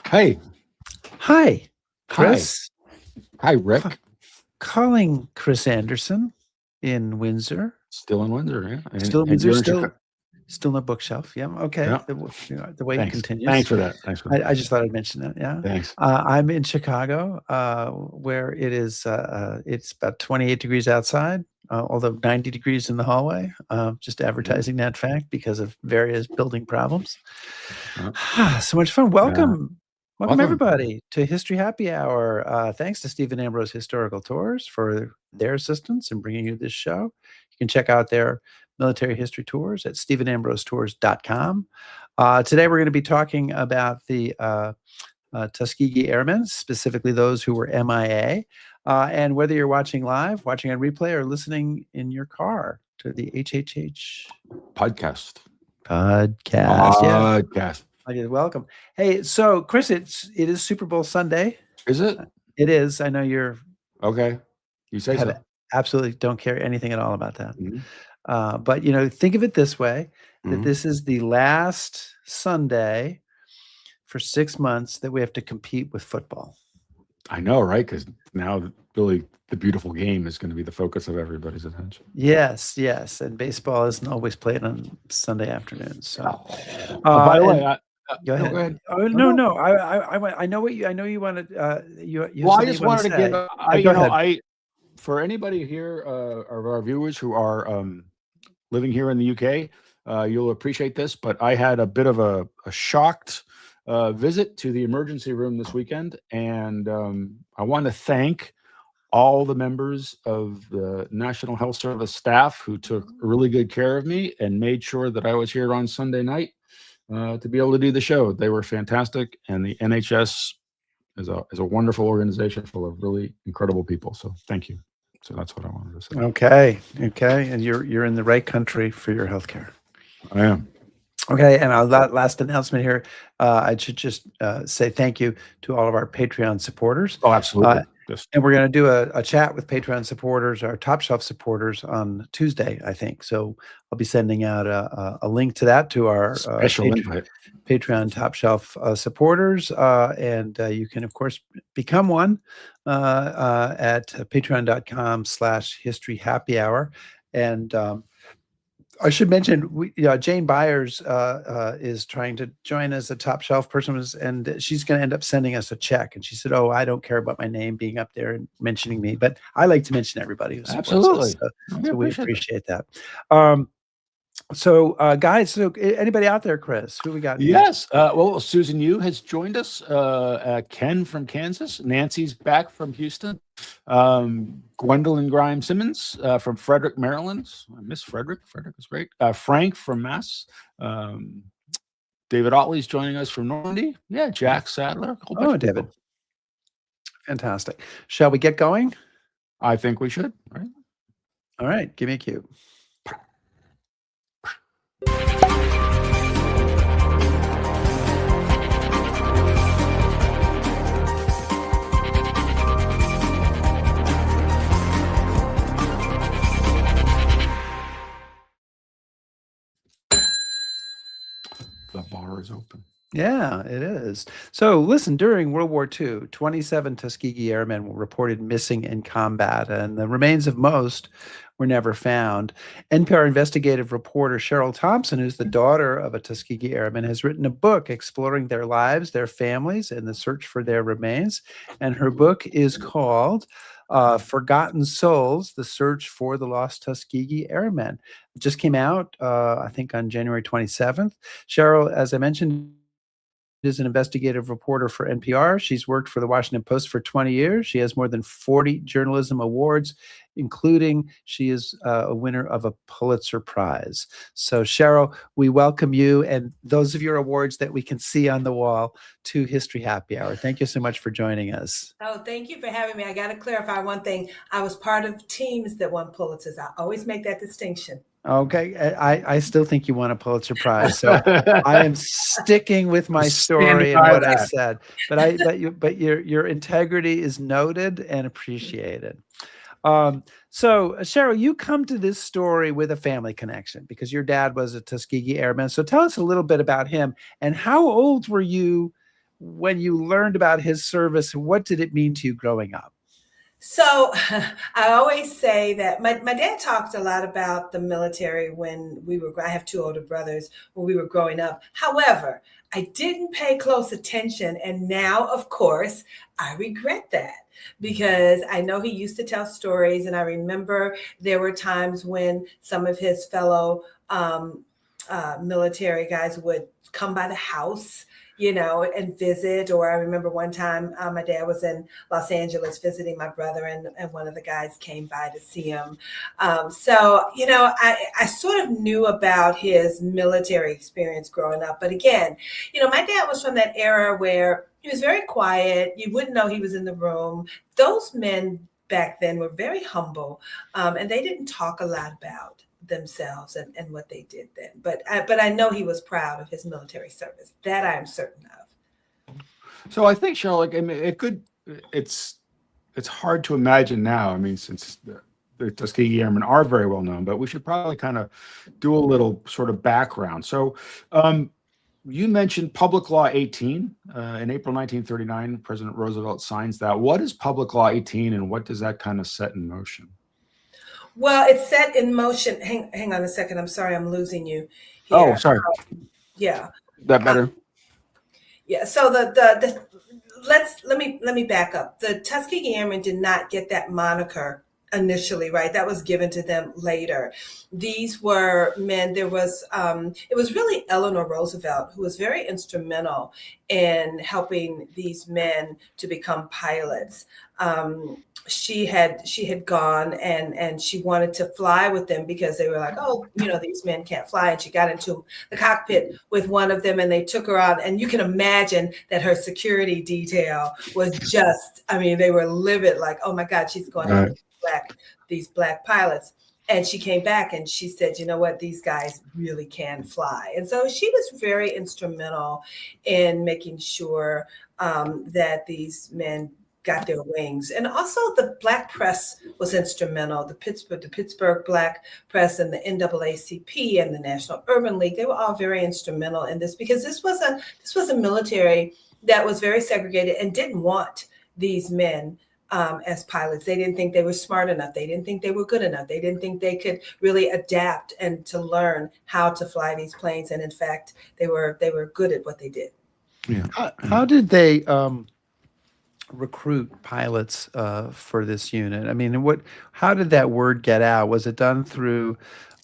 Hey, Hi, hi, Chris. hi, Ca- Rick. Calling Chris Anderson in Windsor. Still in Windsor, yeah, Still in and Windsor. you're in Chicago. Still in the bookshelf. Yeah. Okay. Yeah, The wait thanks. continues. Thanks for that. Thanks for that. I just thought I'd mention that. Yeah. Thanks. I'm in Chicago, where it's about 28 degrees outside, although 90 degrees in the hallway. Just Mhm. advertising that fact because of various building problems. Yeah, So much fun. yeah. Welcome Welcome. everybody to History Happy Hour. Thanks to Stephen Ambrose Historical Tours for their assistance in bringing you this show. You can check out their military history tours at stephenambrosetours.com. Today we're going to be talking about the Tuskegee Airmen, specifically those who were MIA. And whether you're watching live, watching on replay, or listening in your car to the HHH Podcast. podcast. Yeah. Podcast. I did. Welcome. Hey, so Chris, it is Super Bowl Sunday. Is it? It is. I know you're Okay. You say have so. absolutely don't care anything at all about that. Mhm. But think of it this way: that Mhm. this is the last Sunday for 6 months that we have to compete with football. I know, right? Because now really the beautiful game is going to be the focus of everybody's attention. Yes, yes, and baseball isn't always played on Sunday afternoons. So, By the way, and go no, ahead. go ahead. Oh No, no. no. I know what you. I know you wanted. You have Well, I something you just want to wanted to say. give. Go ahead. For anybody here, of our viewers who are living here in the UK, you'll appreciate this, but I had a bit of a shocked visit to the emergency room this weekend, and I want to thank all the members of the National Health Service staff who took really good care of me and made sure that I was here on Sunday night to be able to do the show. They were fantastic, and the NHS is a wonderful organization full of really incredible people. So thank you. So that's what I wanted to say. Okay, and you're in the right country for your healthcare. I am. Okay, and our last announcement here, I should just say thank you to all of our Patreon supporters. Oh, absolutely. And we're going to do a chat with Patreon supporters, our Top Shelf supporters, on Tuesday, I think. So I'll be sending out a link to that to our Special invite. Patreon Top Shelf supporters, and you can, of course, become one at patreon.com/History Happy Hour. And I should mention, Jane Byers is trying to join as a Top Shelf person, and she's going to end up sending us a check. And she said, "Oh, I don't care about my name being up there and mentioning me, but I like to mention everybody who supports Absolutely. us." So we appreciate that. Guys, anybody out there, Chris, who we got? Yes. Well, Susan Yu has joined us. Ken from Kansas. Nancy's back from Houston. Gwendolyn Grimes Simmons from Frederick, Maryland. I miss Frederick. Frederick is great. Frank from Mass. David Otley's joining us from Normandy. Yeah, Jack Sadler. Oh, David. Fantastic. Shall we get going? I think we should. Right. All right. Give me a cue. The bar is open. Yeah, it is. So listen, during World War II, 27 Tuskegee Airmen were reported missing in combat, and the remains of most were never found. NPR investigative reporter Cheryl Thompson, who's the daughter of a Tuskegee Airman, has written a book exploring their lives, their families, and the search for their remains. And her book is called Forgotten Souls, The Search for the Lost Tuskegee Airmen. It just came out, I think, on January 27th. Cheryl, as I mentioned, is an investigative reporter for NPR. She's worked for the Washington Post for 20 years. She has more than 40 journalism awards, including she is a winner of a Pulitzer Prize. So Cheryl, we welcome you and those of your awards that we can see on the wall to History Happy Hour. Thank you so much for joining us. Oh, thank you for having me. I got to clarify one thing. I was part of teams that won Pulitzers. I always make that distinction. Okay, I still think you won a Pulitzer Prize, so I am sticking with my story and what I said. But your integrity is noted and appreciated. So Cheryl, you come to this story with a family connection because your dad was a Tuskegee Airman. So tell us a little bit about him and how old were you when you learned about his service, what did it mean to you growing up? So I always say that my dad talked a lot about the military when I have two older brothers, when we were growing up. However, I didn't pay close attention. And now, of course, I regret that because I know he used to tell stories. And I remember there were times when some of his fellow military guys would come by the house, and visit. Or I remember one time my dad was in Los Angeles visiting my brother, and one of the guys came by to see him. I sort of knew about his military experience growing up. But again, my dad was from that era where he was very quiet. You wouldn't know he was in the room. Those men back then were very humble, and they didn't talk a lot about themselves and what they did then. But I know he was proud of his military service. That I am certain of. So I think, Cheryl, like, I mean, it's hard to imagine now. I mean, since the Tuskegee Airmen are very well known, but we should probably kind of do a little sort of background. So you mentioned Public Law 18 in April 1939. President Roosevelt signs that. What is Public Law 18, and what does that kind of set in motion? Well, it's set in motion. Hang on a second. I'm sorry, I'm losing you here. Oh, sorry. Yeah. That better? Yeah. So let me back up. The Tuskegee Airmen did not get that moniker initially, right? That was given to them later. These were men. It was really Eleanor Roosevelt who was very instrumental in helping these men to become pilots. She had gone and she wanted to fly with them because they were like, oh, these men can't fly. And she got into the cockpit with one of them and they took her out. And you can imagine that her security detail was just, they were livid, like, oh my God, she's going out with these black pilots. And she came back and she said, you know what, these guys really can fly. And so she was very instrumental in making sure that these men got their wings. And also the black press was instrumental. The Pittsburgh Black Press and the NAACP and the National Urban League, they were all very instrumental in this because this was a military that was very segregated and didn't want these men as pilots. They didn't think they were smart enough. They didn't think they were good enough. They didn't think they could really adapt and to learn how to fly these planes. And in fact, they were good at what they did. Yeah. How did they recruit pilots for this unit? I mean, how did that word get out? Was it done through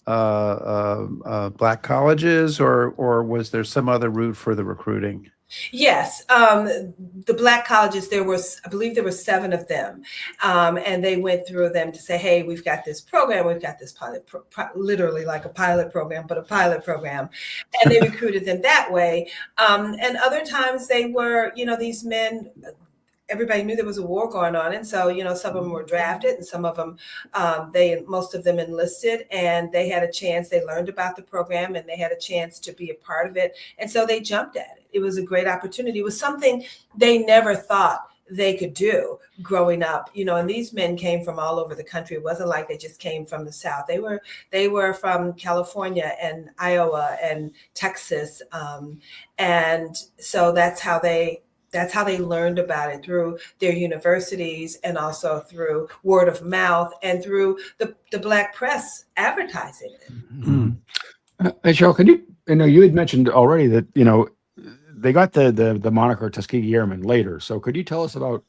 black colleges, or was there some other route for the recruiting? Yes, the black colleges, I believe there were 7 of them, and they went through them to say, hey, we've got this program, we've got this pilot, literally like a pilot program, but a pilot program, and they recruited them that way. And other times they were, these men, everybody knew there was a war going on. And so, some of them were drafted and some of them, most of them enlisted, and they had a chance. They learned about the program and they had a chance to be a part of it. And so they jumped at it. It was a great opportunity. It was something they never thought they could do growing up, and these men came from all over the country. It wasn't like they just came from the South. They were from California and Iowa and Texas. And so that's how they learned about it, through their universities and also through word of mouth and through the black press advertising it. Mm-hmm. Hey, Cheryl, you had mentioned already that, they got the moniker Tuskegee Airmen later. So could you tell us about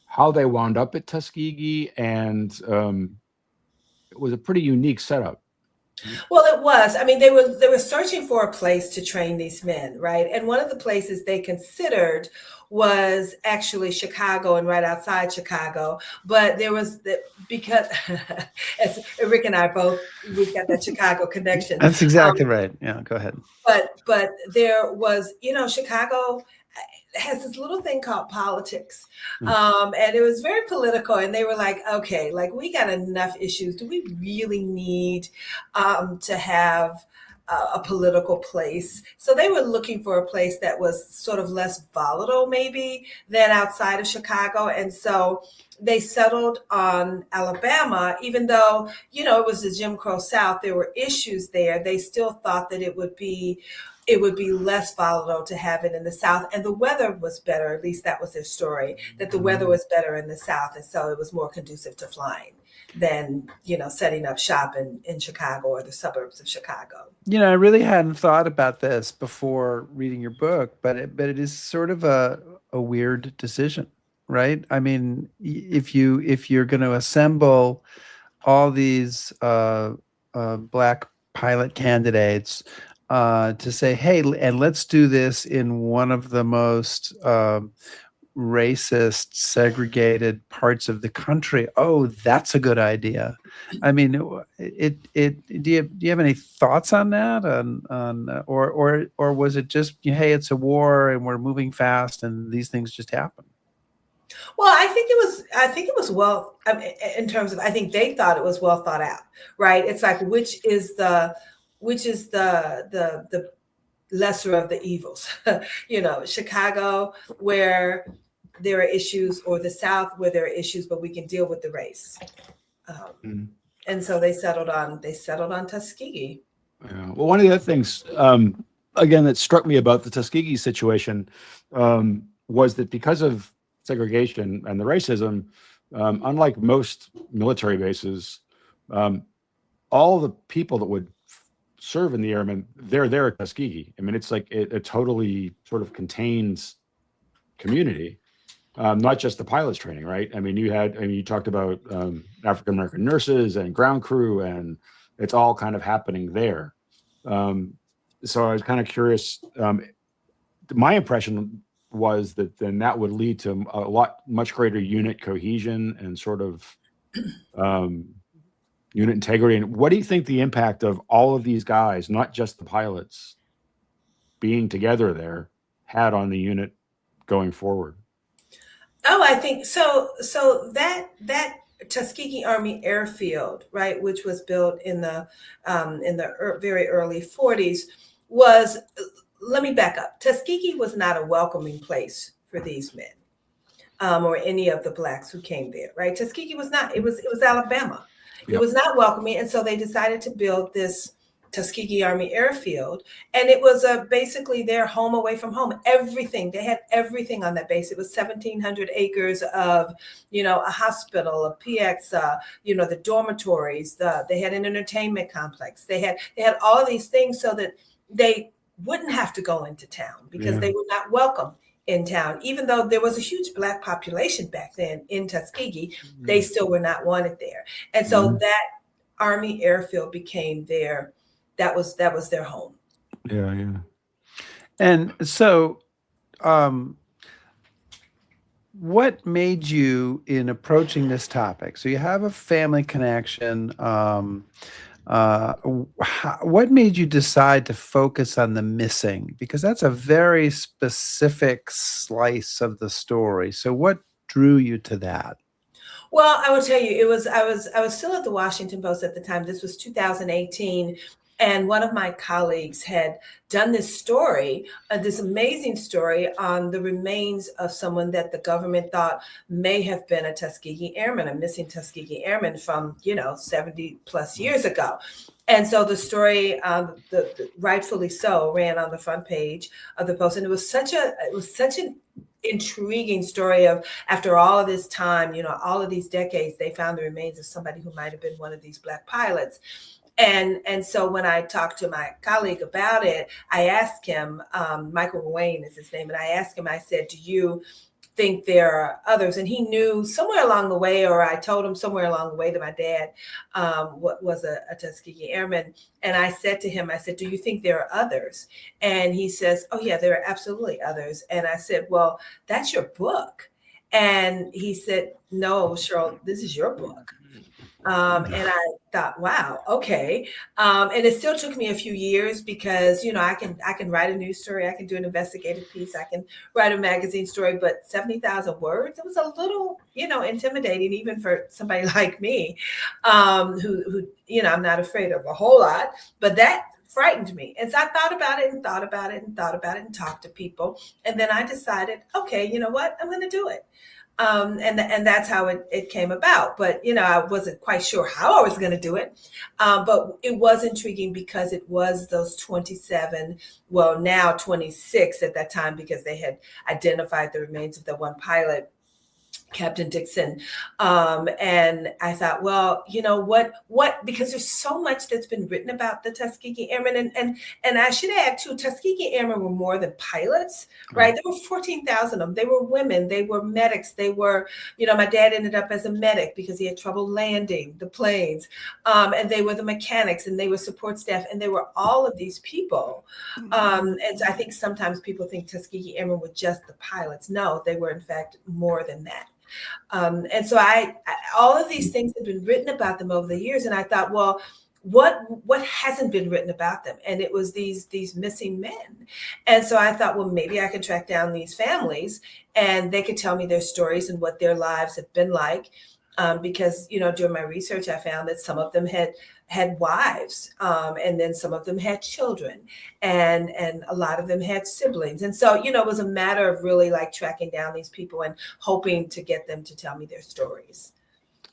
how they wound up at Tuskegee? And it was a pretty unique setup. Well, it was. They were searching for a place to train these men, right? And one of the places they considered was actually Chicago and right outside Chicago. But there was because as Rick and I both, we've got that Chicago connection. That's exactly right. Yeah, go ahead. But there was, Chicago has this little thing called politics. And it was very political. And they were like, okay, like, we got enough issues. Do we really need to have a political place? So they were looking for a place that was sort of less volatile maybe than outside of Chicago. And so they settled on Alabama, even though, it was the Jim Crow South, there were issues there. They still thought that it would be it would be less volatile to have it in the South. And the weather was better, at least that was their story, that the weather was better in the South. And so it was more conducive to flying than, setting up shop in Chicago or the suburbs of Chicago. I really hadn't thought about this before reading your book, but it is sort of a weird decision, right? I mean, if you're going to assemble all these black pilot candidates to say, hey, and let's do this in one of the most racist, segregated parts of the country. Oh, that's a good idea. I mean, do you have any thoughts on that? Or was it just, hey, it's a war and we're moving fast and these things just happen? Well, I think it was well, in terms of, I think they thought it was well thought out, right? It's like, which is the lesser of the evils, Chicago, where there are issues, or the South, where there are issues, but we can deal with the race. And so they settled on Tuskegee. Yeah. Well, one of the other things, again, that struck me about the Tuskegee situation was that because of segregation and the racism, unlike most military bases, all the people that would serve in the airmen, they're there at Tuskegee. I mean, it's like a totally sort of contained community, not just the pilots training, right? I mean, you talked about African-American nurses and ground crew, and it's all kind of happening there. So I was kind of curious. My impression was that then that would lead to much greater unit cohesion and sort of unit integrity. And what do you think the impact of all of these guys, not just the pilots, being together there had on the unit going forward? Oh, I think so. So that Tuskegee Army Airfield, right, which was built in the very early 40s, was. Let me back up. Tuskegee was not a welcoming place for these men, or any of the blacks who came there, right? Tuskegee was not. It was Alabama. Yep. It was not welcoming, and so they decided to build this Tuskegee Army Airfield, and it was basically their home away from home. Everything, they had everything on that base. It was 1,700 acres of, a hospital, a PX, the dormitories. They had an entertainment complex. They had all these things so that they wouldn't have to go into town, because they were not welcome in town. Even though there was a huge black population back then in Tuskegee, they still were not wanted there. And so that Army Airfield became that was their home. Yeah. And so what made you, in approaching this topic, so you have a family connection, what made you decide to focus on the missing? Because that's a very specific slice of the story. So what drew you to that? Well, I will tell you, I was still at the Washington Post at the time. This was 2018. And one of my colleagues had done this story, this amazing story on the remains of someone that the government thought may have been a Tuskegee Airman, a missing Tuskegee Airman from, 70 plus years ago. And so the story, rightfully so, ran on the front page of the Post. And it was such an intriguing story of, after all of this time, all of these decades, they found the remains of somebody who might have been one of these black pilots. And so when I talked to my colleague about it, I asked him, Michael Wayne is his name, and I asked him, I said, do you think there are others? And he knew somewhere along the way, or I told him somewhere along the way, that my dad was a Tuskegee Airman. And I said to him, do you think there are others? And he says, oh yeah, there are absolutely others. And I said, well, that's your book. And he said, no, Cheryl, this is your book. And I thought, wow, okay. And it still took me a few years, because, I can write a news story. I can do an investigative piece. I can write a magazine story, but 70,000 words, it was a little, intimidating, even for somebody like me, who, I'm not afraid of a whole lot, but that frightened me. And so I thought about it and thought about it and thought about it and talked to people. And then I decided, okay, you know what? I'm going to do it. And that's how it came about. But I wasn't quite sure how I was going to do it. But it was intriguing because it was those 27, well, now 26 at that time, because they had identified the remains of the one pilot, Captain Dixon. And I thought, well, what, because there's so much that's been written about the Tuskegee Airmen. And I should add too, Tuskegee Airmen were more than pilots, right? There were 14,000 of them. They were women, they were medics, they were, my dad ended up as a medic because he had trouble landing the planes. And they were the mechanics, and they were support staff, and they were all of these people. And so I think sometimes people think Tuskegee Airmen were just the pilots. No, they were in fact more than that. And so I all of these things have been written about them over the years, and I thought, well, what hasn't been written about them? And it was these missing men. And so I thought, well, maybe I could track down these families, and they could tell me their stories and what their lives have been like. Because during my research, I found that some of them had wives, and then some of them had children, and a lot of them had siblings. And so, it was a matter of really like tracking down these people and hoping to get them to tell me their stories.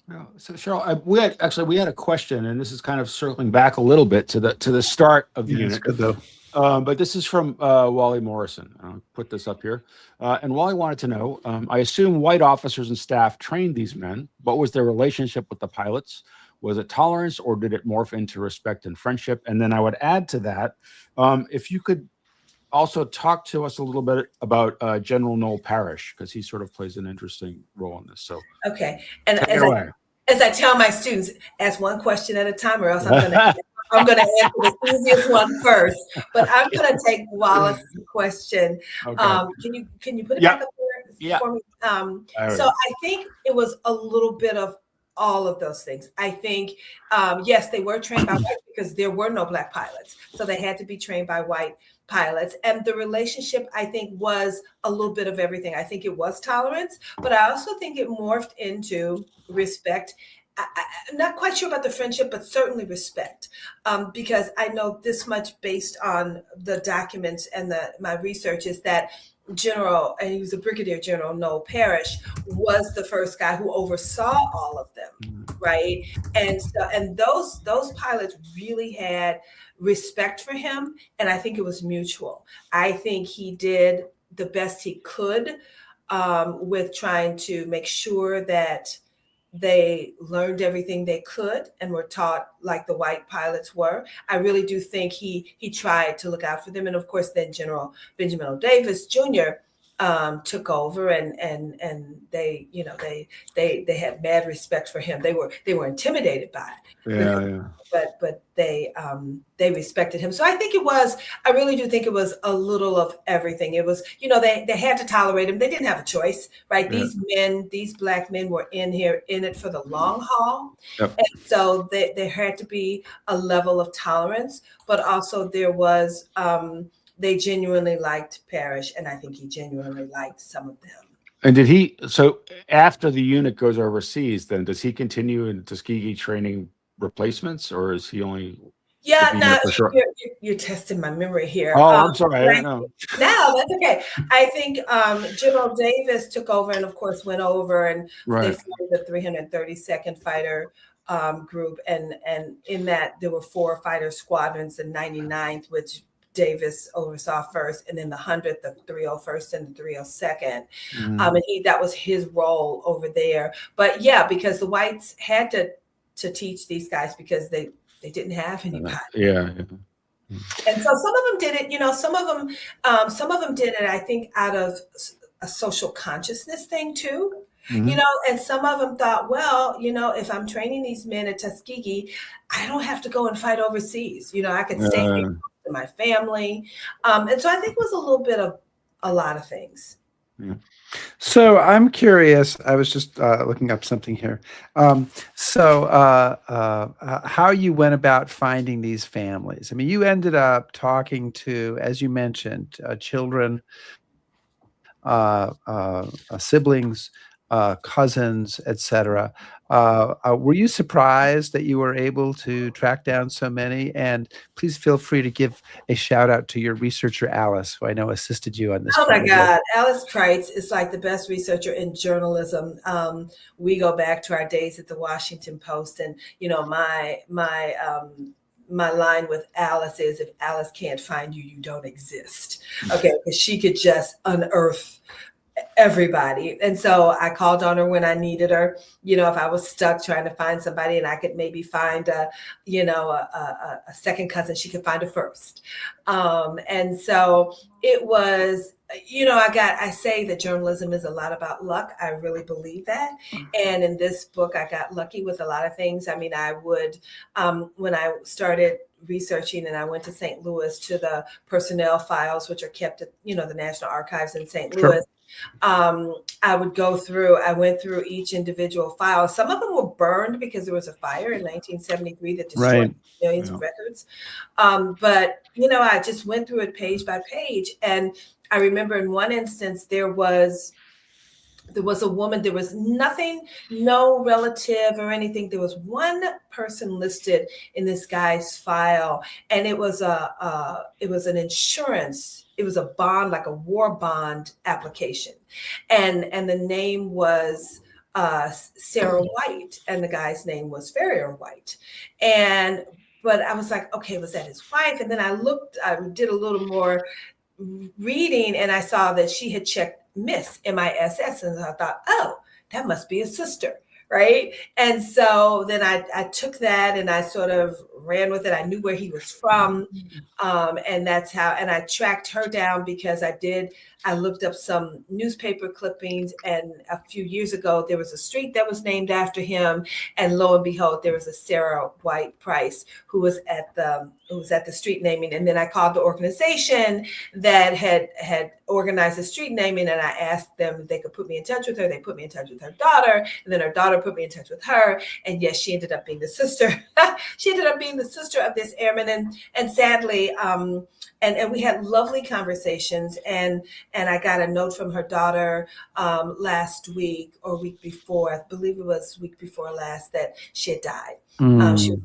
Yeah. So Cheryl, we had a question, and this is kind of circling back a little bit to the start of the unit. Good though. But this is from Wally Morrison. I'll put this up here. And Wally wanted to know, I assume white officers and staff trained these men. What was their relationship with the pilots? Was it tolerance, or did it morph into respect and friendship? And then I would add to that, if you could also talk to us a little bit about General Noel Parrish, because he sort of plays an interesting role in this. So okay. And take it away. As I tell my students, ask one question at a time, or else I'm going to answer the easiest one first. But I'm going to take Wallace's question. Okay. Can you put it back up there for me? So I think it was a little bit of all of those things. I think, yes, they were trained by white because there were no black pilots. So they had to be trained by white pilots. And the relationship, I think, was a little bit of everything. I think it was tolerance, but I also think it morphed into respect. I'm not quite sure about the friendship, but certainly respect, because I know this much based on the documents and my research is that General, and he was a Brigadier General, Noel Parrish, was the first guy who oversaw all of them, right? And so, and those pilots really had respect for him, and I think it was mutual. I think he did the best he could with trying to make sure that they learned everything they could and were taught like the white pilots were. I really do think he tried to look out for them. And of course, then General Benjamin O. Davis Jr. Took over, and they they had mad respect for him. They were intimidated by it. But they respected him. So I think I really do think it was a little of everything. It was, they had to tolerate him. They didn't have a choice, right? Yeah. These black men were in it for the long haul. Yep. And so there had to be a level of tolerance, but also there was, they genuinely liked Parrish, and I think he genuinely liked some of them. And so after the unit goes overseas, then does he continue in Tuskegee training replacements, or is he only? Yeah, no, you're testing my memory here. Oh, I'm sorry. I don't know. No, that's okay. I think General Davis took over, and of course went over, and they formed the 332nd Fighter Group, and in that there were 4 fighter squadrons, the 99th, which Davis oversaw first, and then the 100th, the 301st, and the 302nd. And that was his role over there. But yeah, because the whites had to teach these guys because they didn't have anybody. Yeah. And so some of them did it, some of them did it, I think, out of a social consciousness thing too. And some of them thought, well, if I'm training these men at Tuskegee, I don't have to go and fight overseas. I could stay here to my family. And so I think it was a little bit of a lot of things. Yeah. So I'm curious, I was just looking up something here. How you went about finding these families. I mean, you ended up talking to, as you mentioned, children, siblings, cousins, etc. Were you surprised that you were able to track down so many? And please feel free to give a shout out to your researcher, Alice, who I know assisted you on this. Oh my God, Alice Kreitz is like the best researcher in journalism. We go back to our days at the Washington Post, and my line with Alice is, if Alice can't find you, you don't exist. Okay, because she could just unearth everybody. And so I called on her when I needed her, if I was stuck trying to find somebody and I could maybe find a second cousin, she could find a first. And so it was, I say that journalism is a lot about luck. I really believe that. And in this book, I got lucky with a lot of things. I mean, I would, when I started researching and I went to St. Louis to the personnel files, which are kept at, the National Archives in St. Louis. I went through each individual file. Some of them were burned because there was a fire in 1973 that destroyed millions of records. But, I just went through it page by page. And I remember in one instance, there was a woman, there was nothing, no relative or anything. There was one person listed in this guy's file, and it was an insurance. It was a bond, like a war bond application. And the name was Sarah White, and the guy's name was Farrier White. But I was like, okay, was that his wife? And then I did a little more reading, and I saw that she had checked Miss, MISS, and I thought, oh, that must be a sister, right? And so then I took that and I sort of ran with it. I knew where he was from, and that's how. And I tracked her down because I looked up some newspaper clippings, and a few years ago there was a street that was named after him, and lo and behold, there was a Sarah White Price who was at the street naming. And then I called the organization that had organized the street naming, and I asked them if they could put me in touch with her. They put me in touch with her daughter, and then her daughter put me in touch with her. And yes, she ended up being the sister. She ended up being the sister of this airman, and sadly, and we had lovely conversations. And I got a note from her daughter last week or week before, I believe it was week before last, that she had died. She was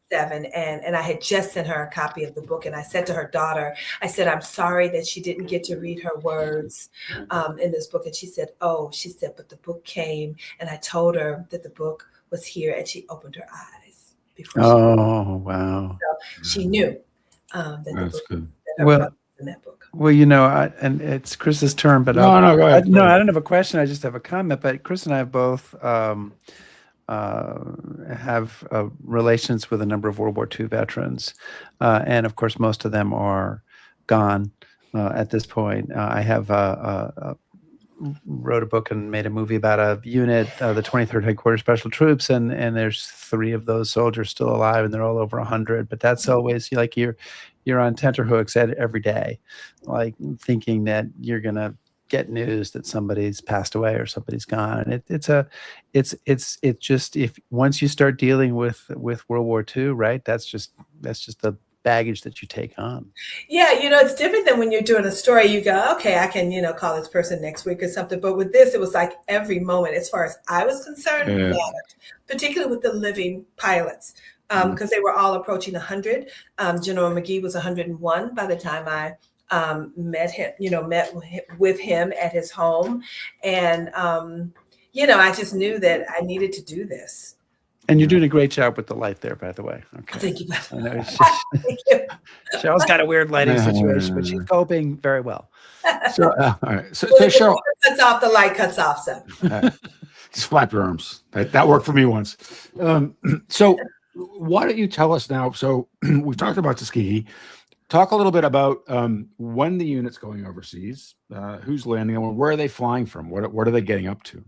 7, and I had just sent her a copy of the book, and I said to her daughter, I said, I'm sorry that she didn't get to read her words in this book. And she said, but the book came, and I told her that the book was here, and she opened her eyes before wow. So she knew that the book, good. That her brother was in that book. Well, and it's Chris's turn, but no, go ahead. I don't have a question. I just have a comment. But Chris and I both have relations with a number of World War II veterans, and of course, most of them are gone at this point. I have wrote a book and made a movie about a unit, the 23rd Headquarters Special Troops, and there's 3 of those soldiers still alive, and they're all over 100. But that's always like you're on tenterhooks every day, like thinking that you're gonna get news that somebody's passed away or somebody's gone. And it's just, if once you start dealing with World War II, right, that's just the baggage that you take on. Yeah, it's different than when you're doing a story. You go, okay, I can, call this person next week or something. But with this, it was like every moment, as far as I was concerned, mattered, particularly with the living pilots, because they were all approaching 100. General McGee was 101 by the time I met with him at his home. And, I just knew that I needed to do this. And you're doing a great job with the light there, by the way. Okay. Thank you. I know Cheryl's got a weird lighting situation, but she's coping very well. So, all right. So Cheryl, Cheryl, cuts off, the light cuts off. So just flap your arms. That worked for me once. So why don't you tell us now? So we've talked about Tuskegee. Talk a little bit about when the unit's going overseas, who's landing them, where are they flying from? What are they getting up to?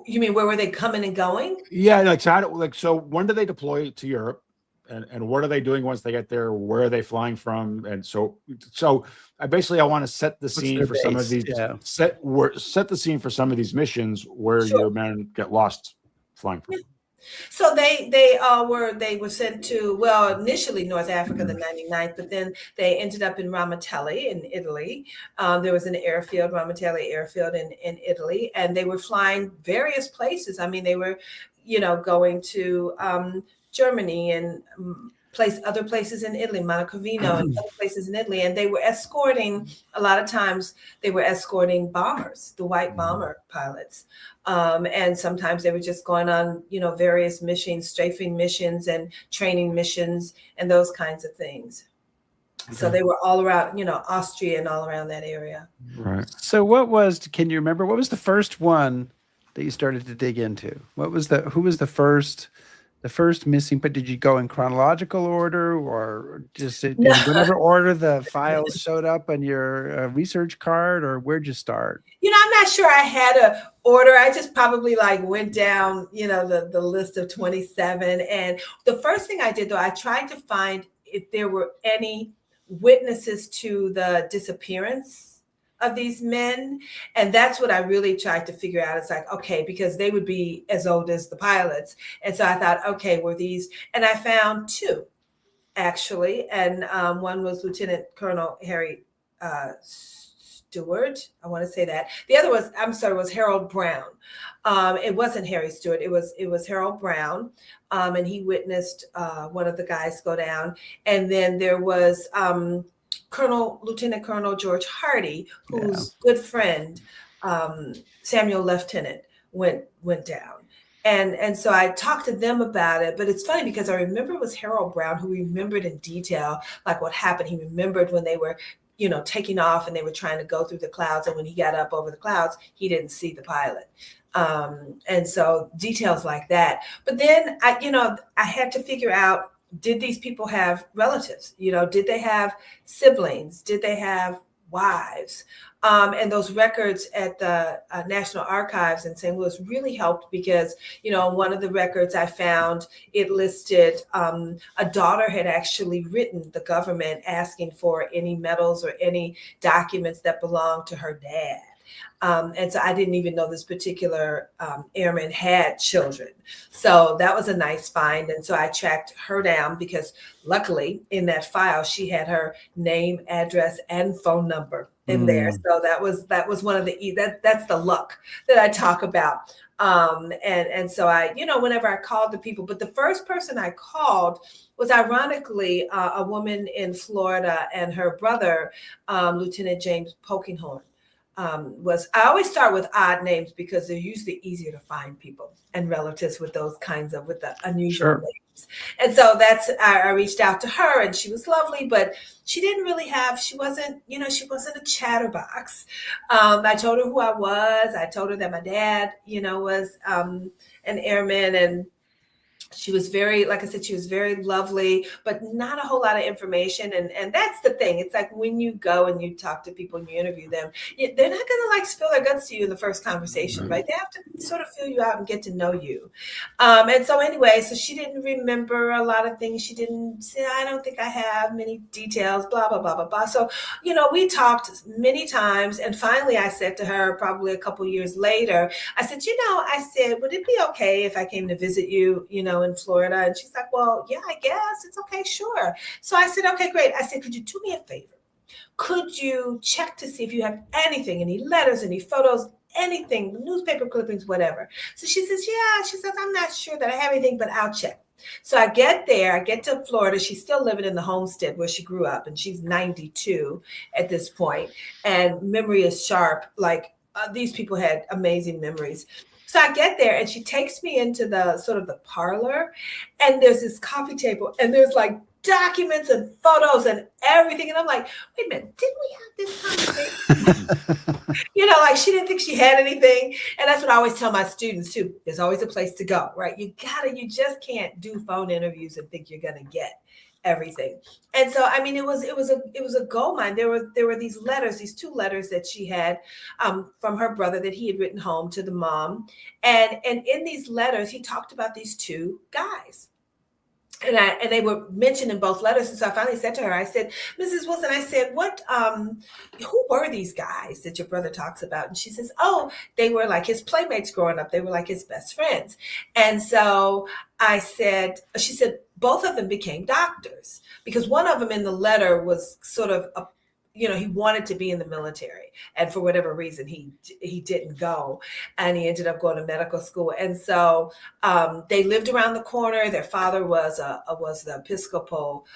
You mean where were they coming and going? Yeah, so when do they deploy to Europe, and what are they doing once they get there? Where are they flying from? And so I want to set the scene for some of these. Yeah. Set the scene for some of these missions where your men get lost flying from. So they were sent to, well, initially North Africa, the 99th, but then they ended up in Ramatelli in Italy. There was an airfield, Ramatelli airfield in Italy, and they were flying various places. I mean, they were, going to Germany and other places in Italy, Montecovino and other places in Italy, and they were escorting. A lot of times, they were escorting bombers, the white bomber pilots, and sometimes they were just going on, various missions, strafing missions, and training missions, and those kinds of things. Okay. So they were all around, Austria and all around that area. Right. So can you remember, what was the first one that you started to dig into? Who was the first missing, but did you go in chronological order, or just in whatever order the files showed up on your research card, or where'd you start? I'm not sure I had a order. I just probably went down, the list of 27. And the first thing I did, though, I tried to find if there were any witnesses to the disappearance of these men. And that's what I really tried to figure out. It's like, okay, because they would be as old as the pilots. And so I thought, okay, were these, and I found two actually. And one was Lieutenant Colonel Harry Stewart. I want to say that. The other was Harold Brown. It wasn't Harry Stewart. It was Harold Brown. And he witnessed one of the guys go down. And then there was Lieutenant Colonel George Hardy, whose good friend, Samuel Lieutenant, went down. And so I talked to them about it, but it's funny because I remember it was Harold Brown who remembered in detail, what happened. He remembered when they were, taking off and they were trying to go through the clouds. And when he got up over the clouds, he didn't see the pilot. And so details like that. But then I had to figure out, did these people have relatives? Did they have siblings? Did they have wives? And those records at the National Archives in St. Louis really helped because, one of the records I found, it listed a daughter had actually written the government asking for any medals or any documents that belonged to her dad. And so I didn't even know this particular airman had children. So that was a nice find. And so I tracked her down because luckily in that file, she had her name, address, and phone number in there. So that was one of that's the luck that I talk about. And so I, whenever I called the people, but the first person I called was ironically a woman in Florida, and her brother, Lieutenant James Polkinghorne. I always start with odd names because they're usually easier to find people and relatives with the unusual names. And so I reached out to her, and she was lovely, but she didn't really she wasn't a chatterbox. I told her who I was. I told her that my dad, was an airman, and she was very, like I said, she was very lovely, but not a whole lot of information. And that's the thing. It's like when you go and you talk to people and you interview them, they're not going to spill their guts to you in the first conversation, right? They have to sort of feel you out and get to know you. And so anyway, so she didn't remember a lot of things. She didn't say, I don't think I have many details, blah, blah, blah, blah, blah. So, we talked many times. And finally I said to her, probably a couple years later, I said, would it be okay if I came to visit you, in Florida? And she's like, well, yeah, I guess it's okay. Sure. So I said, okay, great. I said, could you do me a favor? Could you check to see if you have anything, any letters, any photos, anything, newspaper clippings, whatever? So she says, yeah. She says, I'm not sure that I have anything, but I'll check. So I get to Florida. She's still living in the homestead where she grew up, and she's 92 at this point. And memory is sharp. These people had amazing memories. So I get there, and she takes me into the sort of the parlor, and there's this coffee table, and there's documents and photos and everything. And I'm like, wait a minute, didn't we have this conversation? She didn't think she had anything. And that's what I always tell my students too. There's always a place to go, right? You just can't do phone interviews and think you're going to get everything. And so, I mean, it was a gold mine. There were these letters, these two letters that she had from her brother that he had written home to the mom. And in these letters, he talked about these two guys. and they were mentioned in both letters. And so I finally said to her, I said, Mrs. Wilson, I said, who were these guys that your brother talks about? And she says, oh, they were like his playmates growing up. They were like his best friends. And so she said, both of them became doctors, because one of them in the letter was sort of he wanted to be in the military, and for whatever reason he didn't go, and he ended up going to medical school. And so they lived around the corner. Their father was the Episcopal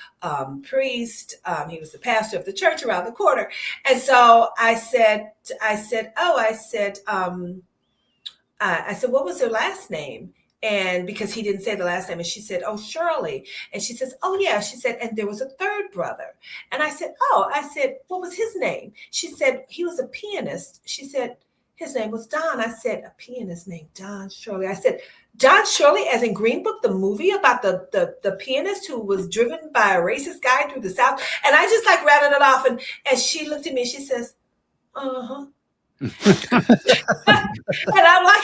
priest. He was the pastor of the church around the corner. And so I said, what was their last name? And because he didn't say the last name, and she said, oh, Shirley. And she says, oh, yeah. She said, and there was a third brother. And I said, what was his name? She said, he was a pianist. She said, his name was Don. I said, a pianist named Don Shirley. I said, Don Shirley, as in Green Book, the movie about the pianist who was driven by a racist guy through the South. And I just like rattled it off. And she looked at me, she says, uh-huh. And I'm like,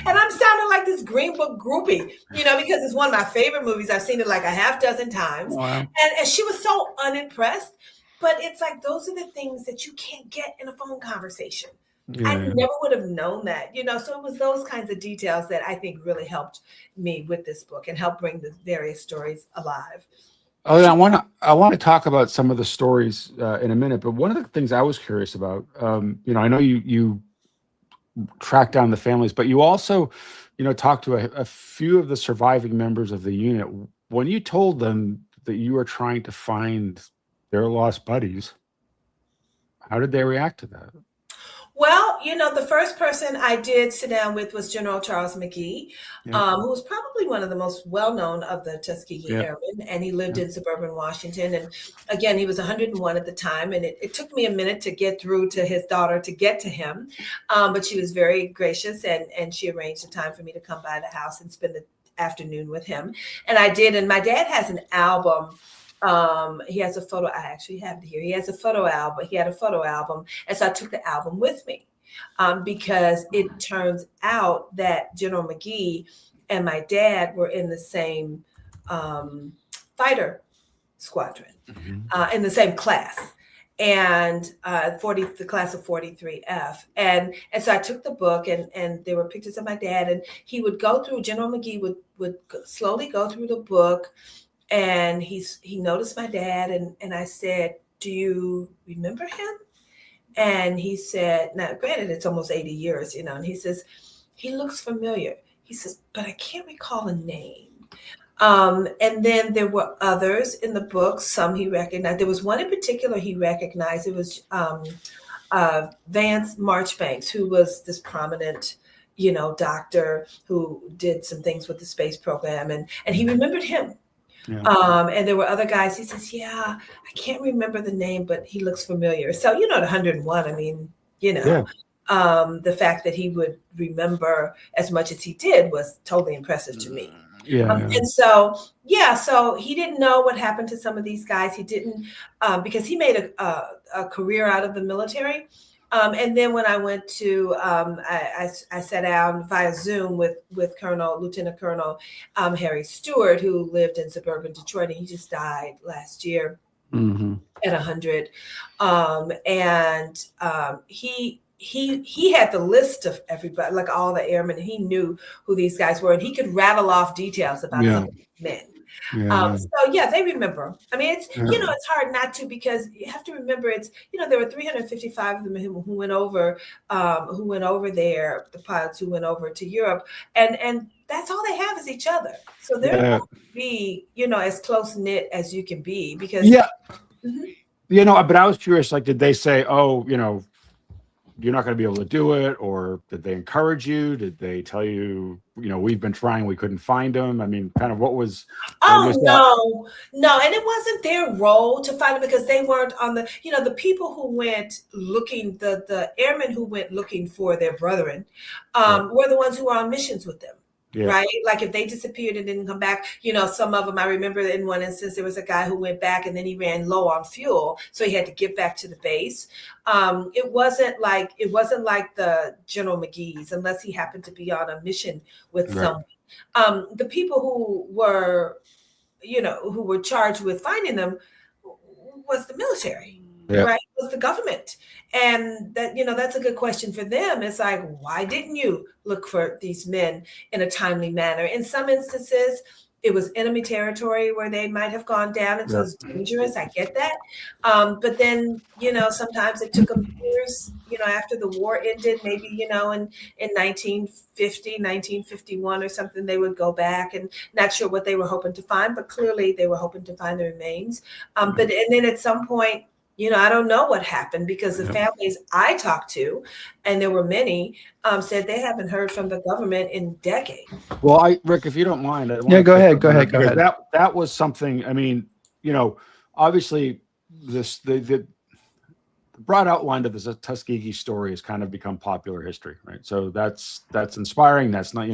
and I'm sounding like this Green Book groupie, because it's one of my favorite movies. I've seen it like a half dozen times. Wow. And she was so unimpressed. But it's like, those are the things that you can't get in a phone conversation. Yeah. I never would have known that, so it was those kinds of details that I think really helped me with this book and helped bring the various stories alive. Oh, yeah, I want to talk about some of the stories in a minute, but one of the things I was curious about, I know you track down the families, but you also, talked to a few of the surviving members of the unit. When you told them that you were trying to find their lost buddies, how did they react to that? Well, the first person I did sit down with was General Charles McGee, who was probably one of the most well-known of the Tuskegee Airmen, and he lived in suburban Washington. And again, he was 101 at the time, and it took me a minute to get through to his daughter to get to him, but she was very gracious, and she arranged a time for me to come by the house and spend the afternoon with him. And I did, and my dad has an album. He has a photo. I actually have it here. He has a photo album. He had a photo album. And so I took the album with me because it turns out that General McGee and my dad were in the same fighter squadron, in the same class, and the class of 43F. And so I took the book, and there were pictures of my dad, and he would go through, General McGee would slowly go through the book. And he noticed my dad, and I said, do you remember him? And he said, now granted, it's almost 80 years, and he says, he looks familiar. He says, but I can't recall a name. And then there were others in the book, some he recognized. There was one in particular he recognized. It was Vance Marchbanks, who was this prominent, doctor who did some things with the space program, and he remembered him. Yeah. And there were other guys. He says, I can't remember the name, but he looks familiar. So, at 101, I mean, the fact that he would remember as much as he did was totally impressive to me. And so, so he didn't know what happened to some of these guys. He didn't, because he made a career out of the military. And then when I went to, I sat down via Zoom with Lieutenant Colonel Harry Stewart, who lived in suburban Detroit, and he just died last year at 100. He had the list of everybody, like all the airmen, and he knew who these guys were, and he could rattle off details about some of these men. They remember. I mean, it's it's hard not to, because you have to remember there were 355 of them who went over there, the pilots who went over to Europe, and that's all they have is each other. So they're going to be as close knit as you can be, because but I was curious, like, did they say, oh, you're not going to be able to do it, or did they encourage you? Did they tell you, we've been trying, we couldn't find them? I mean, kind of what was? No, and it wasn't their role to find them, because they weren't on the, the people who went looking, the airmen who went looking for their brethren, were the ones who were on missions with them. Yeah. Right? Like if they disappeared and didn't come back, some of them, I remember in one instance, there was a guy who went back and then he ran low on fuel. So he had to get back to the base. It wasn't like the General McGee's, unless he happened to be on a mission with someone. The people who were who were charged with finding them was the military, Yeah. right? Was the government. And that, that's a good question for them. It's like, why didn't you look for these men in a timely manner? In some instances, it was enemy territory where they might have gone down, and so it's dangerous. I get that. But then, sometimes it took them years, after the war ended, maybe, in 1950, 1951 or something, they would go back, and not sure what they were hoping to find, but clearly they were hoping to find the remains. And then at some point, I don't know what happened, because the families I talked to, and there were many, said they haven't heard from the government in decades. Well, Rick, if you don't mind, go ahead. That was something. I mean, obviously, the broad outline of the Tuskegee story has kind of become popular history, right? So that's inspiring. That's not,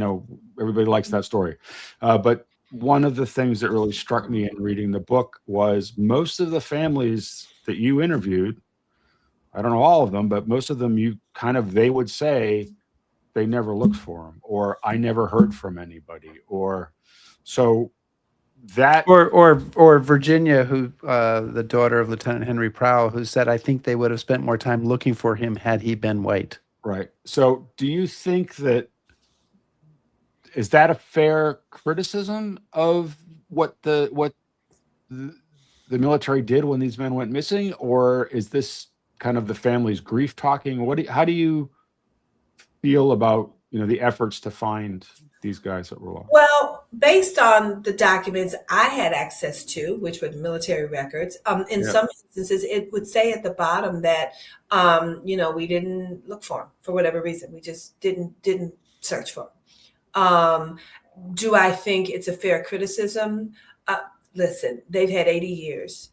everybody likes that story, but one of the things that really struck me in reading the book was most of the families that you interviewed, I don't know all of them, but most of them, they would say they never looked for him, or I never heard from anybody, or so that, or Virginia, who the daughter of Lieutenant Henry Prowl, who said, I think they would have spent more time looking for him had he been white. Right. So do you think is that a fair criticism of what the military did when these men went missing, or is this kind of the family's grief talking? How do you feel about the efforts to find these guys that were lost? Well, based on the documents I had access to, which were the military records, in some instances it would say at the bottom that we didn't look for them for whatever reason. We just didn't search for them. Do I think it's a fair criticism? Listen, they've had 80 years.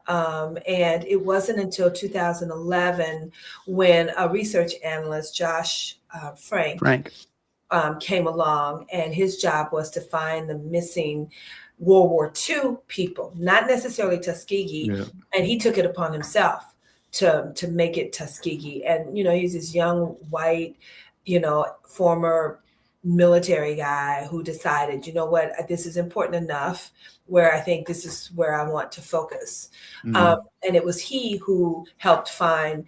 And it wasn't until 2011 when a research analyst, Josh Frank, came along, and his job was to find the missing World War II people, not necessarily Tuskegee. Yeah. And he took it upon himself to make it Tuskegee. And, he's this young, white, former military guy who decided, this is important enough where I think this is where I want to focus. And it was he who helped find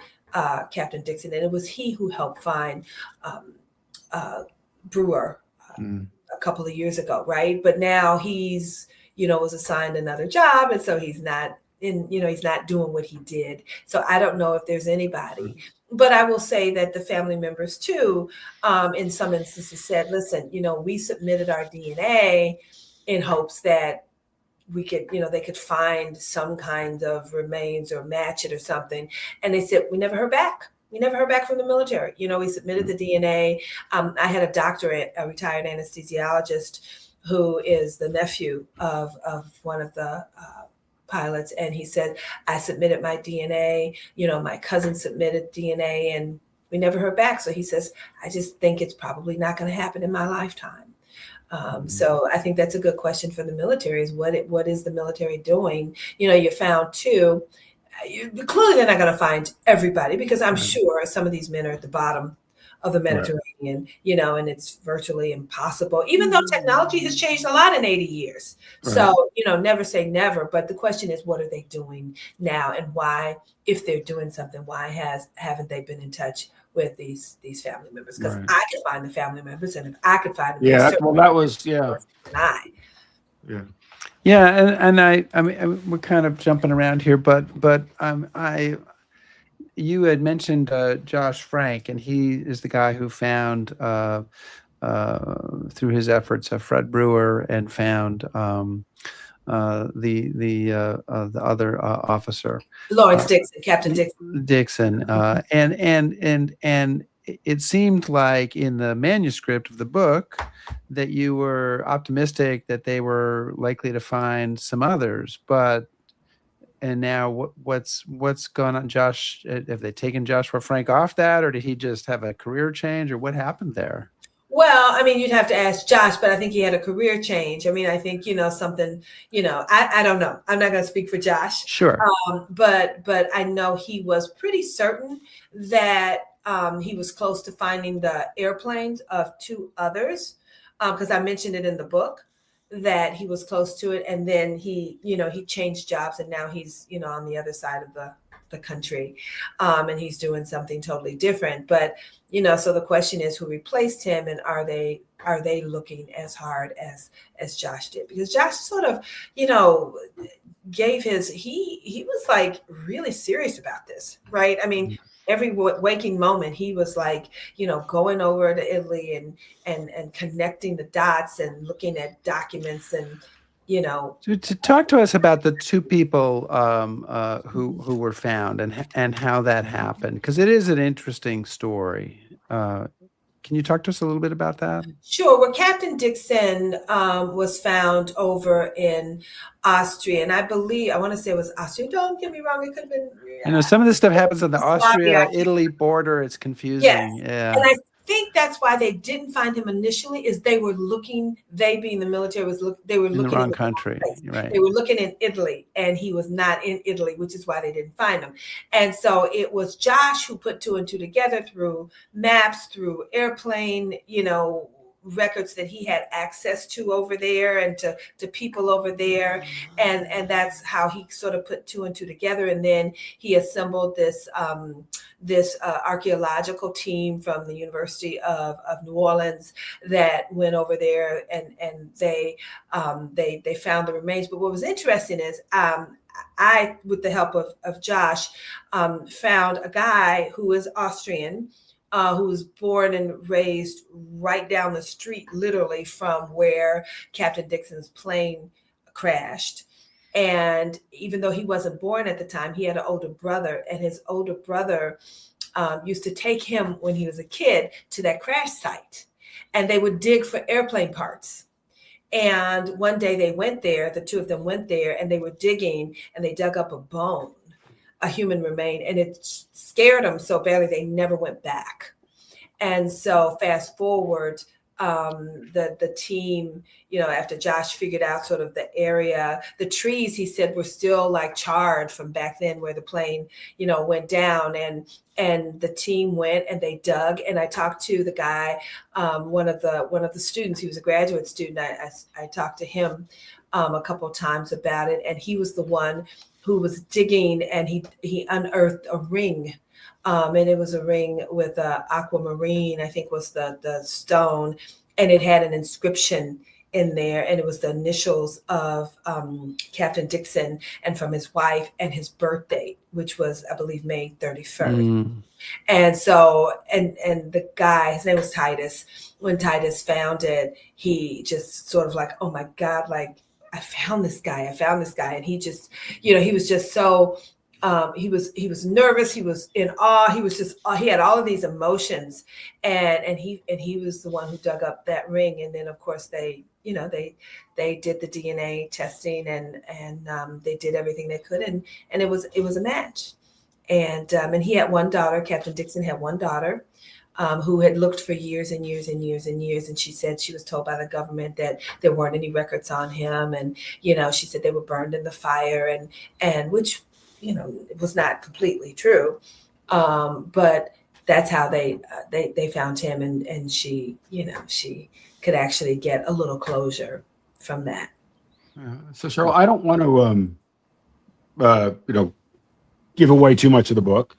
Captain Dixon, and it was he who helped find Brewer a couple of years ago, right? But now he's, was assigned another job, and so he's not he's not doing what he did. So I don't know if there's anybody. But I will say that the family members too, in some instances said, listen, we submitted our DNA in hopes that we could, they could find some kind of remains or match it or something. And they said, we never heard back. We never heard back from the military. We submitted the DNA. I had a doctorate, a retired anesthesiologist, who is the nephew of one of the pilots. And he said, I submitted my DNA, my cousin submitted DNA, and we never heard back. So he says, I just think it's probably not going to happen in my lifetime. So I think that's a good question for the military, is what is the military doing? You found too, clearly they're not going to find everybody, because I'm sure some of these men are at the bottom of the Mediterranean, and it's virtually impossible, even though technology has changed a lot in 80 years. Right. So, never say never, but the question is, what are they doing now, and why, if they're doing something, why haven't they been in touch with these family members? Because I could find the family members, and if I could find them, and I mean, we're kind of jumping around here, but you had mentioned Josh Frank, and he is the guy who found through his efforts Fred Brewer, and found the other officer, Lawrence Dixon, Captain Dixon, and it seemed like in the manuscript of the book that you were optimistic that they were likely to find some others, and now what's gone on? Josh, have they taken Joshua Frank off that, or did he just have a career change, or what happened there? Well, I mean, you'd have to ask Josh, but I think he had a career change. I mean, I think, something, I don't know. I'm not going to speak for Josh. Sure. But I know he was pretty certain that he was close to finding the airplanes of two others, because I mentioned it in the book. that he was close to it, and then he changed jobs, and now he's on the other side of the country, and he's doing something totally different. But so the question is, who replaced him, and are they looking as hard as Josh did? Because Josh sort of gave he was like really serious about this, right? I mean, every waking moment he was like going over to Italy and connecting the dots and looking at documents and to talk to us about the two people who were found and how that happened, because it is an interesting story. Can you talk to us a little bit about that? Sure. Well, Captain Dixon was found over in Austria, and I want to say it was Austria. Don't get me wrong; it could have been. I know some of this stuff happens on the Austria-Italy border. It's confusing. Yes. Yeah. And I think that's why they didn't find him initially. Is they were looking. They being the military they were looking in the wrong country. Right. They were looking in Italy, and he was not in Italy, which is why they didn't find him. And so it was Josh who put two and two together through maps, through airplane, records that he had access to over there, and to people over there, and that's how he sort of put two and two together. And then he assembled this archaeological team from the University of New Orleans that went over there, and they found the remains. But what was interesting is I, with the help of Josh, found a guy who is Austrian, who was born and raised right down the street, literally from where Captain Dixon's plane crashed. And even though he wasn't born at the time, he had an older brother, and his older brother used to take him when he was a kid to that crash site, and they would dig for airplane parts. And one day they went there, the two of them went there, and they were digging, and they dug up a bone, a human remain, and it scared them so badly they never went back. And so fast forward, the team, after Josh figured out sort of the area, the trees, he said, were still like charred from back then where the plane, went down, and the team went and they dug. And I talked to the guy, one of the students. He was a graduate student. I talked to him a couple of times about it, and he was the one who was digging, and he unearthed a ring. And it was a ring with aquamarine, I think was the stone, and it had an inscription in there, and it was the initials of Captain Dixon, and from his wife, and his birth date, which was, I believe, May 31st. And so, and the guy, his name was Titus. When Titus found it, he just sort of like, oh my God, like, I found this guy. And he just, he was just so, he was nervous. He was in awe. He was just, he had all of these emotions, and he was the one who dug up that ring. And then of course they did the DNA testing, and they did everything they could. And it was a match. And he had one daughter. Captain Dixon had one daughter, who had looked for years and years and years and years. And she said she was told by the government that there weren't any records on him. And, she said they were burned in the fire, and which, it was not completely true. But that's how they found him. And she, she could actually get a little closure from that. So Cheryl, I don't want to, give away too much of the book,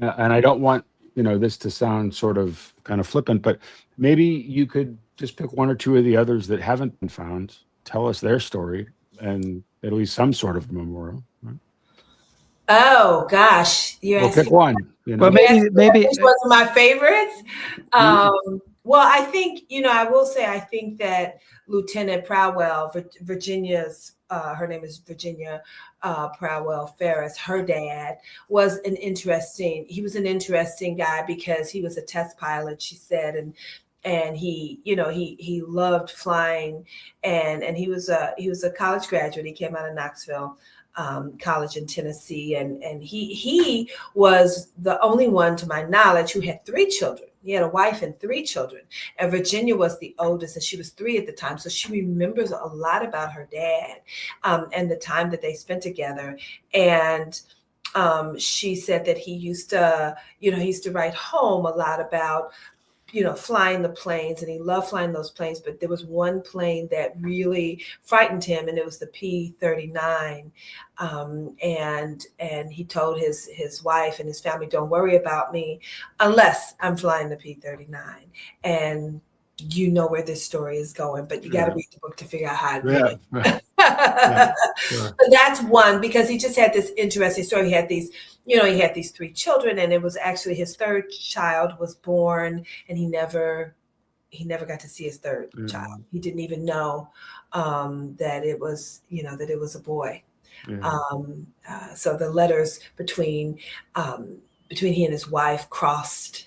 and I don't want this to sound sort of kind of flippant, but maybe you could just pick one or two of the others that haven't been found, tell us their story, and at least some sort of memorial. Right? Oh gosh, We'll pick one. Well, maybe which was my favorites. Well, I think I will say I think that Lieutenant Prowell, Virginia's, her name is Virginia Prowell Ferris. Her dad was an interesting guy because he was a test pilot, she said, and he he loved flying, and he was a college graduate. He came out of Knoxville College in Tennessee, and he was the only one, to my knowledge, who had 3 children. He had a wife and 3 children, and Virginia was the oldest, and she was 3 at the time. So she remembers a lot about her dad and the time that they spent together. And she said that he used to write home a lot about flying the planes, and he loved flying those planes. But there was one plane that really frightened him, and it was the P-39. And he told his wife and his family, "Don't worry about me unless I'm flying the P-39." And you know where this story is going, but you got to read the book to figure out how it really. Sure. But that's one, because he just had this interesting story. He had these, he had these 3 children, and it was actually his 3rd child was born, and he never got to see his 3rd child. He didn't even know that it was, that it was a boy. So the letters between he and his wife crossed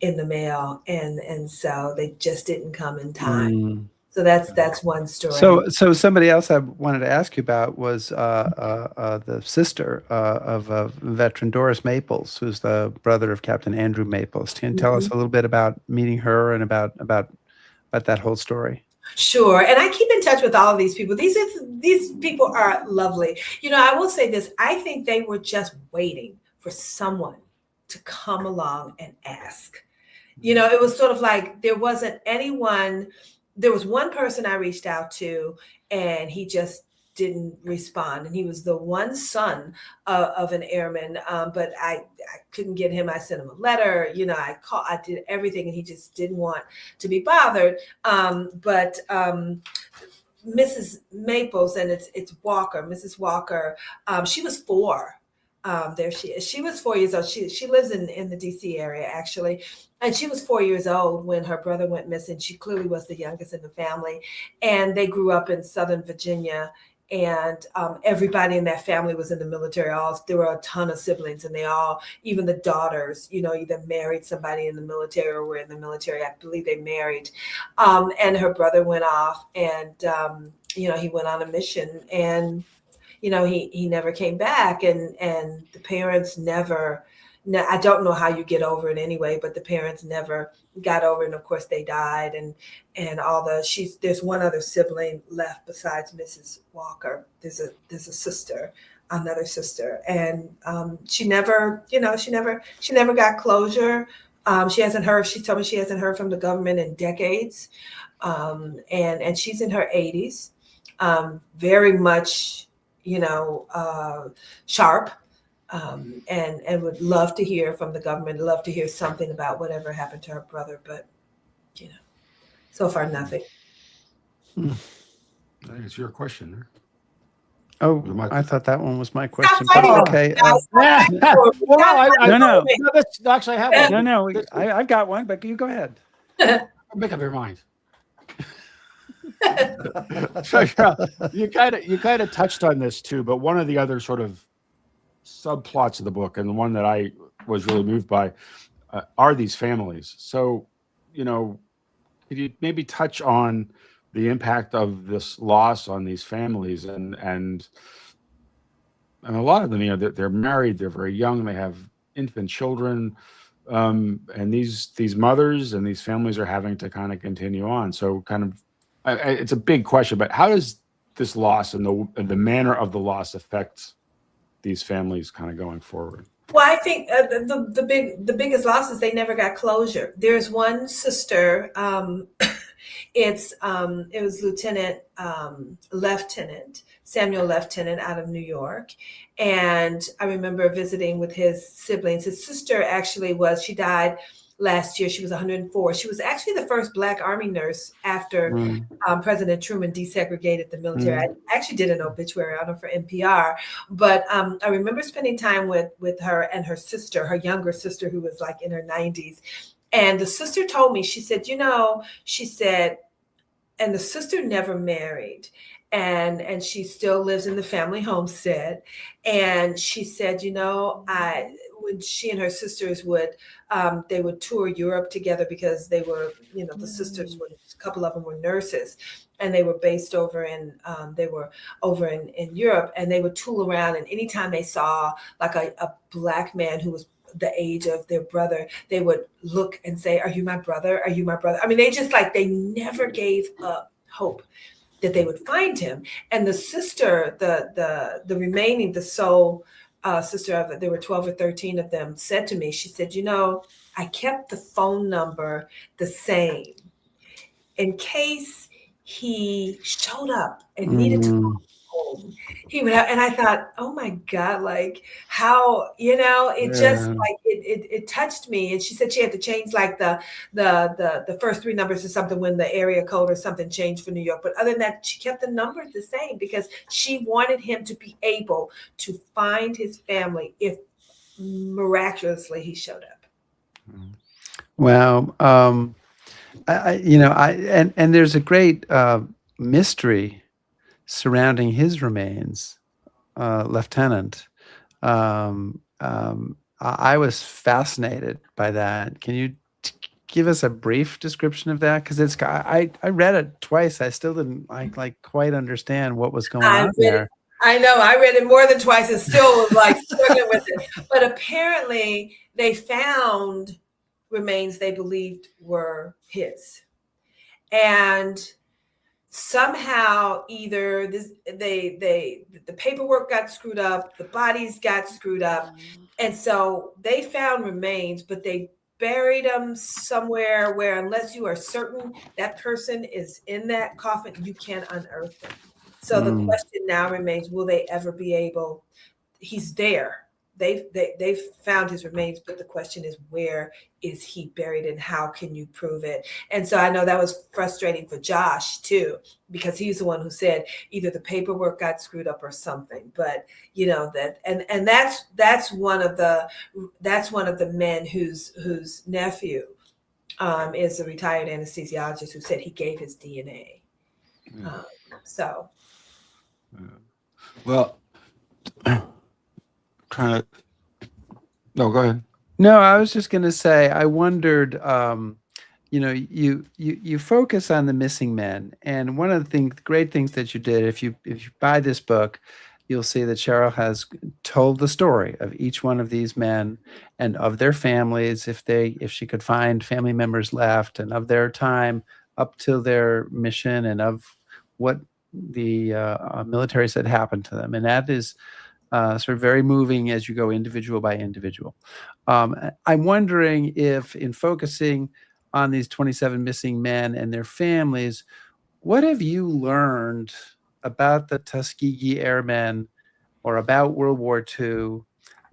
in the mail, and so they just didn't come in time. So that's one story. So somebody else I wanted to ask you about was the sister of veteran Doris Maples, who's the brother of Captain Andrew Maples. Can you tell us a little bit about meeting her and about that whole story? Sure. And I keep in touch with all of these people. These people are lovely. I will say this. I think they were just waiting for someone to come along and ask. It was sort of like there wasn't anyone. There was one person I reached out to, and he just didn't respond. And he was the one son of an airman, but I couldn't get him. I sent him a letter. I did everything, and he just didn't want to be bothered. But Mrs. Maples, and it's Walker, Mrs. Walker, she was 4. There she is. She was 4 years old. She lives in the DC area, actually. And she was 4 years old when her brother went missing. She clearly was the youngest in the family. And they grew up in Southern Virginia. And everybody in that family was in the military. There were a ton of siblings, and they all, even the daughters, either married somebody in the military or were in the military. I believe they married. And her brother went off, and, he went on a mission, and he never came back, and the parents never. I don't know how you get over it anyway, but the parents never got over it. And of course they died, and there's one other sibling left besides Mrs. Walker. There's a sister, another sister, and she never got closure. She hasn't heard. She told me she hasn't heard from the government in decades, and she's in her 80s, very much. Sharp, and would love to hear from the government, love to hear something about whatever happened to her brother, but so far nothing. It's your question there. Oh, I thought that one was my question. Okay. No. That's actually I have one. No, I've got one, but you go ahead. Make up your mind. So, Cheryl, you kind of touched on this too, but one of the other sort of subplots of the book, and the one that I was really moved by, are these families. So, could you maybe touch on the impact of this loss on these families, and a lot of them, they're married, they're very young, they have infant children, and these mothers and these families are having to kind of continue on. So, it's a big question, but how does this loss and the manner of the loss affect these families kind of going forward? Well, I think the biggest loss is they never got closure. There's one sister. It was Lieutenant Samuel Lieutenant out of New York, and I remember visiting with his siblings. His sister she died last year. She was 104. She was actually the first Black Army nurse after President Truman desegregated the military. I actually did an obituary on her for NPR, but I remember spending time with her and her sister, her younger sister, who was like in her 90s. And the sister told me, she said, and the sister never married. And she still lives in the family homestead. And she said, when she and her sisters they would tour Europe together, because they were, the sisters a couple of them were nurses, and they were based over in Europe, and they would tool around. And anytime they saw like a Black man who was the age of their brother, they would look and say, "Are you my brother? Are you my brother?" I mean, they never gave up hope that they would find him. And the sister, the remaining, the sole sister of it, there were 12 or 13 of them, said to me, she said, I kept the phone number the same in case he showed up and needed to Mm, call home. He would have, and I thought, oh my God, like how, it just yeah. like it touched me. And she said she had to change like the first three numbers or something when the area code or something changed for New York. But other than that, she kept the numbers the same because she wanted him to be able to find his family if miraculously he showed up. Wow. And there's a great mystery surrounding his remains, Lieutenant. I was fascinated by that. Can you give us a brief description of that? Because I read it twice. I still didn't like quite understand what was going I on read there. it. I know. I read it more than twice and still was like struggling with it. But apparently, they found remains they believed were his, and somehow either the paperwork got screwed up, the bodies got screwed up, and so they found remains, but they buried them somewhere where unless you are certain that person is in that coffin, you can't unearth them. So the Mm, question now remains, will they ever be able? He's there. They've found his remains, but the question is, where is he buried and how can you prove it? And so I know that was frustrating for Josh too, because he's the one who said either the paperwork got screwed up or something. But that, and that's one of the men whose nephew is a retired anesthesiologist who said he gave his DNA. Yeah. So Well, trying to. No, go ahead. no, I was just going to say, I wondered, you focus on the missing men, and one of the great things that you did, if you buy this book, you'll see that Cheryl has told the story of each one of these men and of their families, if she could find family members left, and of their time up to their mission, and of what the military said happened to them, and that is sort of very moving as you go individual by individual. I'm wondering if, in focusing on these 27 missing men and their families, what have you learned about the Tuskegee Airmen or about World War II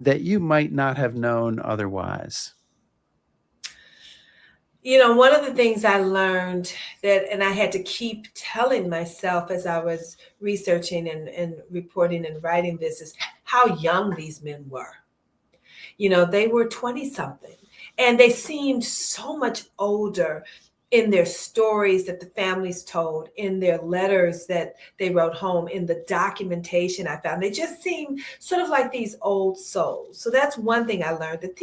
that you might not have known otherwise? one of the things I learned and I had to keep telling myself as I was researching and reporting and writing this is how young these men were. They were 20 something and they seemed so much older in their stories that the families told, in their letters that they wrote home, in the documentation I found. They just seemed sort of like these old souls. So that's one thing I learned, that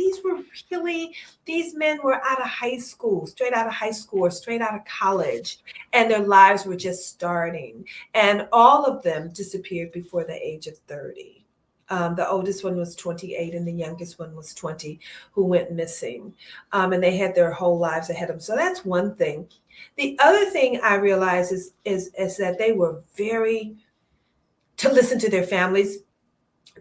these men were out of high school, straight out of high school or straight out of college, and their lives were just starting. And all of them disappeared before the age of 30. The oldest one was 28 and the youngest one was 20 who went missing. And they had their whole lives ahead of them. So that's one thing. The other thing I realized is that they were to listen to their families,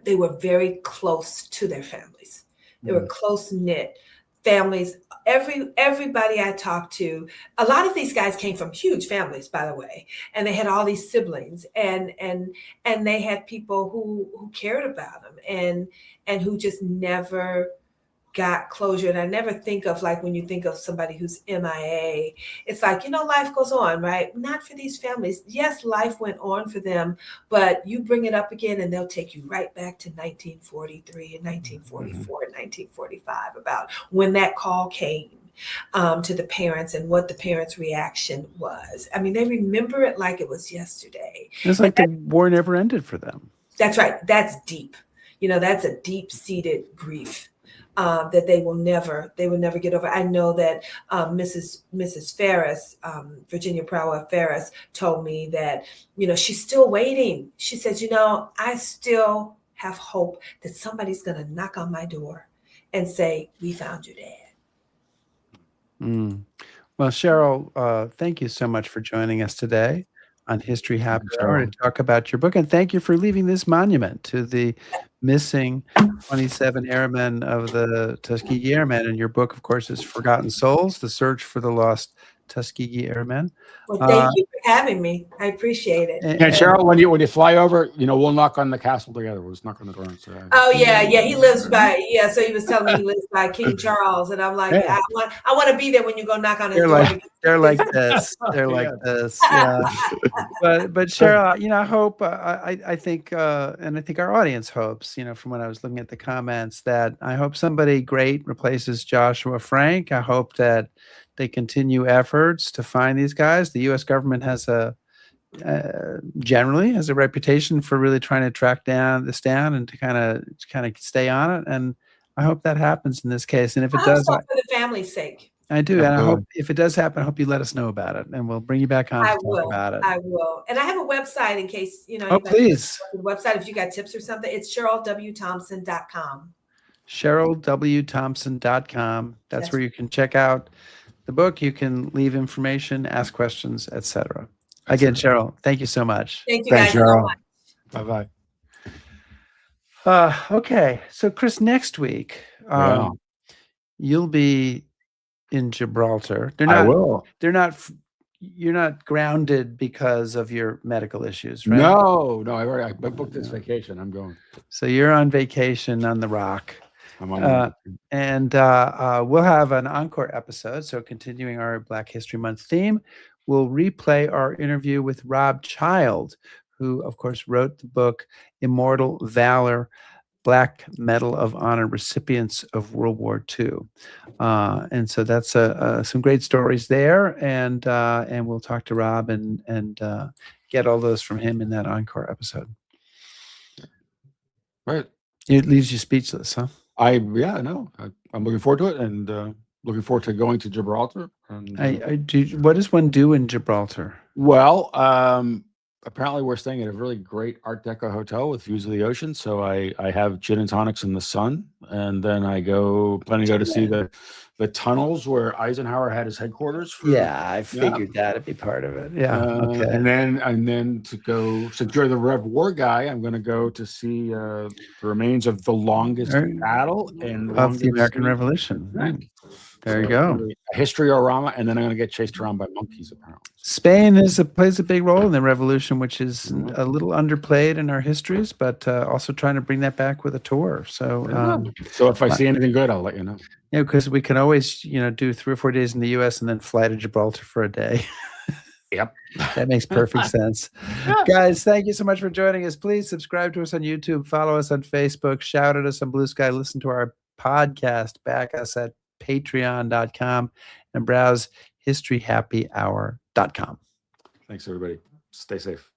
they were very close to their families. They were close knit families. Everybody I talked to, a lot of these guys came from huge families, by the way, and they had all these siblings, and they had people who cared about them and who just never got closure. And I never think of, like, when you think of somebody who's MIA, it's like, life goes on, right? Not for these families. Yes, life went on for them, but you bring it up again and they'll take you right back to 1943 and 1944 and 1945 about when that call came to the parents and what the parents' reaction was. I mean, they remember it like it was yesterday. It's like the war never ended for them. That's right. That's deep. That's a deep-seated grief that they will never get over. I know that Mrs. Ferris, Virginia Prower Ferris, told me that she's still waiting. She says, I still have hope that somebody's going to knock on my door and say, "We found your dad." Mm. Well, Cheryl, thank you so much for joining us today. on History Happy Cheryl. Hour to talk about your book. And thank you for leaving this monument to the missing 27 airmen of the Tuskegee Airmen. And your book, of course, is Forgotten Souls, The Search for the Lost Tuskegee Airmen. Well, thank you for having me. I appreciate it. Yeah, Cheryl, when you fly over, we'll knock on the castle together. We'll just knock on the door and say, Oh yeah, he lives by so he was telling me he lives by King Charles, and I'm like, Yeah. I want to be there when you go knock on his door. They're like this. They're like this. Yeah. But Cheryl, I hope I think and I think our audience hopes, from when I was looking at the comments, that I hope somebody great replaces Joshua Frank. I hope that they continue efforts to find these guys. The U.S. government has generally has a reputation for really trying to track this down and to kind of stay on it. And I hope that happens in this case. And if it does, for the family's sake. I do. And I hope if it does happen, I hope you let us know about it, and we'll bring you back on to talk about it. I will. And I have a website in case, Oh, please. The website, if you got tips or something, it's CherylWThompson.com. CherylWThompson.com. That's where you can check out the book. You can leave information, ask questions, etc. Again, Cheryl, thank you so much. Thank you guys so much. Bye-bye. Okay. So, Chris, next week, you'll be in Gibraltar. I will. You're not grounded because of your medical issues, right? No, I booked this vacation. I'm going. So you're on vacation on the rock. I'm on and we'll have an encore episode. So continuing our Black History Month theme, we'll replay our interview with Rob Child, who, of course, wrote the book Immortal Valor, Black Medal of Honor recipients of World War II. And so that's some great stories there. And we'll talk to Rob and get all those from him in that encore episode. Right. It leaves you speechless, huh? I'm looking forward to it, and looking forward to going to Gibraltar. And, what does one do in Gibraltar? Well, apparently we're staying at a really great Art Deco hotel with views of the ocean. So I have gin and tonics in the sun, and then plan to go to see the tunnels where Eisenhower had his headquarters. I figured that'd be part of it. Yeah. Okay. And then to go, since you're the Rev War guy, I'm going to go to see the remains of the longest battle of the American Revolution. Right. There you go. A history-orama, and then I'm going to get chased around by monkeys, apparently. Spain plays a big role in the revolution, which is a little underplayed in our histories, but also trying to bring that back with a tour. So, so if I see anything good, I'll let you know. Yeah, because we can always, do 3 or 4 days in the U.S. and then fly to Gibraltar for a day. Yep. That makes perfect sense. Guys, thank you so much for joining us. Please subscribe to us on YouTube, follow us on Facebook, shout at us on Blue Sky, listen to our podcast, back us at patreon.com, and browse historyhappyhour.com. Thanks, everybody. Stay safe.